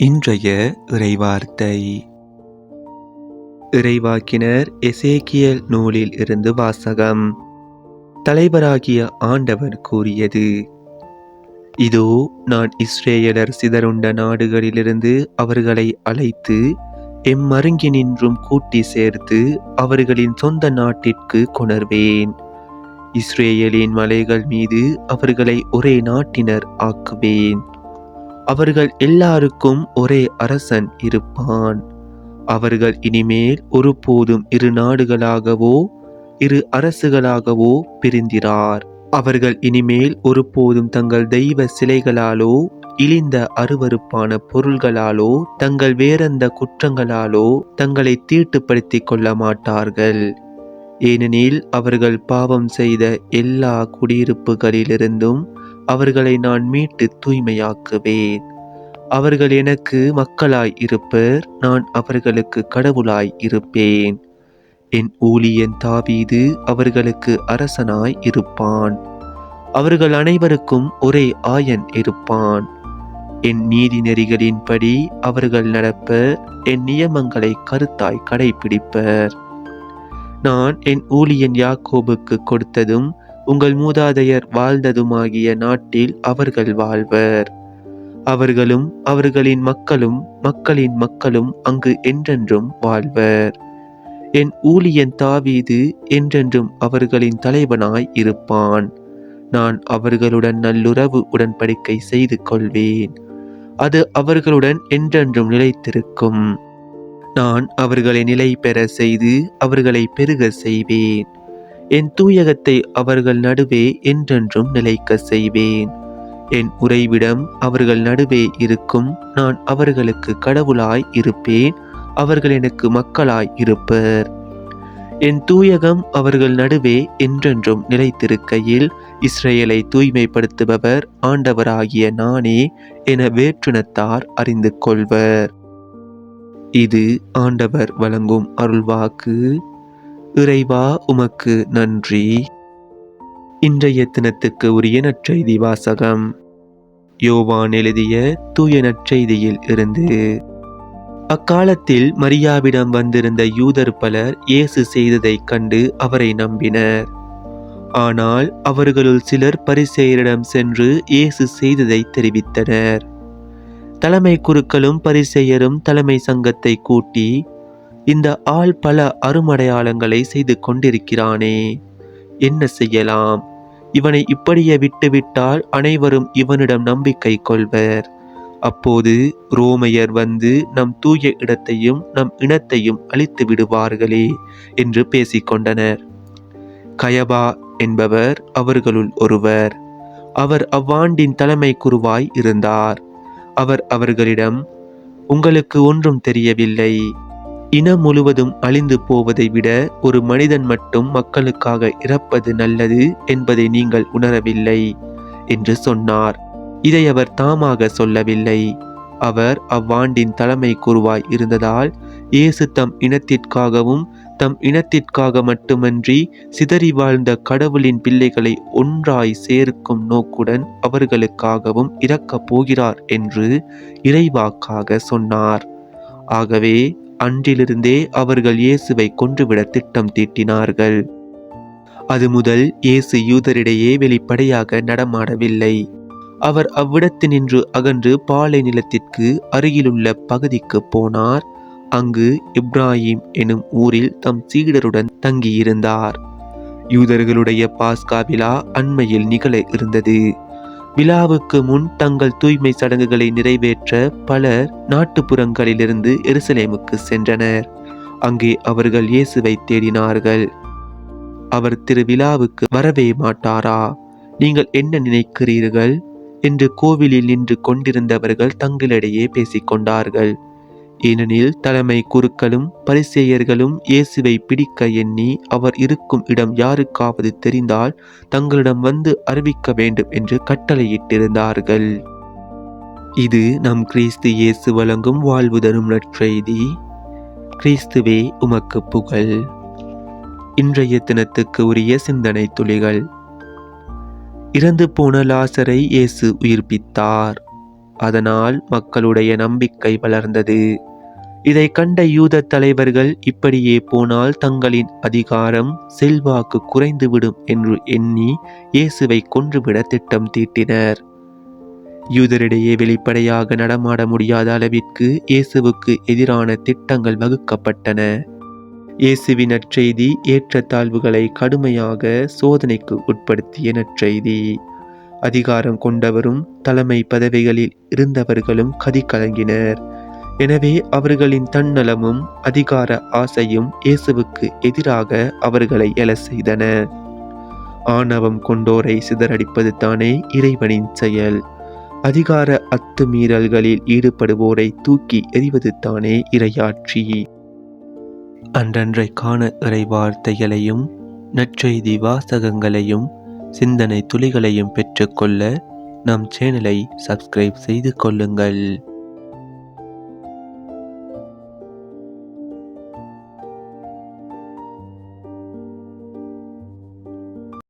இன்றைய இறைவார்த்தை இறைவாக்கினர் எசேக்கியேல் நூலில் இருந்து வாசகம். தலைவராகிய ஆண்டவர் கூறியது: இதோ, நான் இஸ்ரேலர் சிதறுண்ட நாடுகளிலிருந்து அவர்களை அழைத்து எம்மருங்கினின்றும் கூட்டி சேர்த்து அவர்களின் சொந்த நாட்டிற்கு கொணர்வேன். இஸ்ரேலின் மலைகள் மீது அவர்களை ஒரே நாட்டினர் ஆக்குவேன். அவர்கள் எல்லாருக்கும் ஒரே அரசன் இருப்பான். அவர்கள் இனிமேல் ஒருபோதும் இரு நாடுகளாகவோ இரு அரசுகளாகவோ பிரிந்திரார். அவர்கள் இனிமேல் ஒருபோதும் தங்கள் தெய்வ சிலைகளாலோ இழிந்த அருவருப்பான பொருள்களாலோ தங்கள் வேறெந்த குற்றங்களாலோ தங்களை தீட்டுப்படுத்திக் கொள்ள மாட்டார்கள். ஏனெனில் அவர்கள் பாவம் செய்த எல்லா குடியிருப்புகளிலிருந்தும் அவர்களை நான் மீட்டு தூய்மையாக்குவேன். அவர்கள் எனக்கு மக்களாய் இருப்பர், நான் அவர்களுக்கு கடவுளாய் இருப்பேன். என் ஊழியன் தாவீது அவர்களுக்கு அரசனாய் இருப்பான். அவர்கள் அனைவருக்கும் ஒரே ஆயன் இருப்பான். என் நீதி நெறிகளின்படி அவர்கள் நடப்பர், என் நியமங்களை கருத்தாய் கடைபிடிப்பர். நான் என் ஊழியன் யாக்கோபுக்கு கொடுத்ததும் உங்கள் மூதாதையர் வாழ்ந்ததுமாகிய நாட்டில் அவர்கள் வாழ்வர். அவர்களும் அவர்களின் மக்களும் மக்களின் மக்களும் அங்கு என்றென்றும் வாழ்வர். என் ஊழியன் தாவீது என்றென்றும் அவர்களின் தலைவனாய் இருப்பான். நான் அவர்களுடன் நல்லுறவு உடன்படிக்கை செய்து கொள்வேன். அது அவர்களுடன் என்றென்றும் நிலைத்திருக்கும். நான் அவர்களை நிலை பெற செய்து அவர்களை பெருக செய்வேன். என் தூயகத்தை அவர்கள் நடுவே என்றென்றும் நிலைக்க செய்வேன். என் உறைவிடம் அவர்கள் நடுவே இருக்கும். நான் அவர்களுக்கு கடவுளாய் இருப்பேன். அவர்கள் எனக்கு மக்களாய் இருப்பர். என் தூயகம் அவர்கள் நடுவே என்றென்றும் நிலைத்திருக்கையில் இஸ்ரேலை தூய்மைப்படுத்துபவர் ஆண்டவராகிய நானே என வேற்றினத்தார் அறிந்து கொள்வர். இது ஆண்டவர் வழங்கும் அருள்வாக்கு. இறைவா, உமக்கு நன்றி. இன்றைய தினத்துக்கு உரிய நற்செய்தி வாசகம். யோவான் எழுதிய தூய நற்செய்தியில் இருந்து. அக்காலத்தில் மரியாவிடம் வந்திருந்த யூதர் பலர் இயேசு செய்ததைக் கண்டு அவரை நம்பினர். ஆனால் அவர்களுள் சிலர் பரிசேயரிடம் சென்று இயேசு செய்ததை தெரிவித்தனர். தலைமை குருக்களும் பரிசேயரும் தலைமை சங்கத்தை கூட்டி, இந்த ஆள் பல அருமடையாளங்களை செய்து கொண்டிருக்கிறானே, என்ன செய்யலாம்? இவனை இப்படியே விட்டுவிட்டால் அனைவரும் இவனிடம் நம்பிக்கை கொள்வர். அப்போது ரோமையர் வந்து நம் தூய இடத்தையும் நம் இனத்தையும் அழித்து விடுவார்களே என்று பேசிக்கொண்டனர். கயபா என்பவர் அவர்களுள் ஒருவர். அவர் அவ்வாண்டின் தலைமை குருவாய் இருந்தார். அவர் அவர்களிடம், உங்களுக்கு ஒன்றும் தெரியவில்லை. இனம் முழுவதும் அழிந்து போவதை விட ஒரு மனிதன் மட்டும் மக்களுக்காக இறப்பது நல்லது என்பதை நீங்கள் உணரவில்லை என்று சொன்னார். இதை அவர் தாமாக சொல்லவில்லை. அவர் அவ்வாண்டின் தலைமை குருவாய் இருந்ததால் இயேசு தம் இனத்திற்காகவும் தம் இனத்திற்காக மட்டுமன்றி சிதறி வாழ்ந்த கடவுளின் பிள்ளைகளை ஒன்றாய் சேர்க்கும் நோக்குடன் அவர்களுக்காகவும் இறக்கப் போகிறார் என்று இறைவாக்காக சொன்னார். ஆகவே அன்றிலிருந்தே அவர்கள் இயேசுவை கொன்றுவிட திட்டம் தீட்டினார்கள். அது முதல் இயேசு யூதரிடையே வெளிப்படையாக நடமாடவில்லை. அவர் அவ்விடத்தினின்று அகன்று பாலை நிலத்திற்கு அருகிலுள்ள பகுதிக்கு போனார். அங்கு இப்ராஹிம் எனும் ஊரில் தம் சீடருடன் தங்கியிருந்தார். யூதர்களுடைய பாஸ்கா விழா அண்மையில் நிகழ இருந்தது. விழாவுக்கு முன் தங்கள் தூய்மை சடங்குகளை நிறைவேற்ற பலர் நாட்டுப்புறங்களிலிருந்து எருசலேமுக்கு சென்றனர். அங்கே அவர்கள் இயேசுவை தேடினார்கள். அவர் திருவிழாவுக்கு வரவே மாட்டாரா? நீங்கள் என்ன நினைக்கிறீர்கள் என்று கோவிலில் நின்று கொண்டிருந்தவர்கள் தங்களிடையே பேசிக்கொண்டார்கள். ஏனெனில் தலைமை குருக்களும் பரிசேயர்களும் இயேசுவை பிடிக்க எண்ணி அவர் இருக்கும் இடம் யாருக்காவது தெரிந்தால் தங்களிடம் வந்து அறிவிக்க வேண்டும் என்று கட்டளையிட்டிருந்தார்கள். இது நம் கிறிஸ்து இயேசு வழங்கும் வாழ்வு தரும் நற்செய்தி. கிறிஸ்துவே உமக்கு புகழ். இன்றைய தினத்துக்கு உரிய சிந்தனை துளிகள். இறந்து போன லாசரை இயேசு உயிர்ப்பித்தார். அதனால் மக்களுடைய நம்பிக்கை வளர்ந்தது. இதை கண்ட யூத தலைவர்கள் இப்படியே போனால் தங்களின் அதிகாரம் செல்வாக்கு குறைந்துவிடும் என்று எண்ணி இயேசுவை கொன்றுவிட திட்டம் தீட்டினர். யூதரிடையே வெளிப்படையாக நடமாட முடியாத அளவிற்கு இயேசுவுக்கு எதிரான திட்டங்கள் வகுக்கப்பட்டன. இயேசுவின் நற்செய்தி ஏற்றத்தாழ்வுகளை கடுமையாக சோதனைக்கு உட்படுத்திய நற்செய்தி. அதிகாரம் கொண்டவரும் தலைமை பதவிகளில் இருந்தவர்களும் கதி கலங்கினர். எனவே அவர்களின் தன்னலமும் அதிகார ஆசையும் இயேசுவுக்கு எதிராக அவர்களை எழ செய்தன. ஆணவம் கொண்டோரை சிதறடிப்பது தானே இறைவனின் செயல். அதிகார அத்துமீறல்களில் ஈடுபடுவோரை தூக்கி எறிவது தானே இறையாட்சி. அன்றன்றைக்கான இறை வார்த்தைகளையும் நற்செய்தி வாசகங்களையும் சிந்தனை துளிகளையும் பெற்றுக்கொள்ள நம் சேனலை சப்ஸ்கிரைப் செய்து கொள்ளுங்கள்.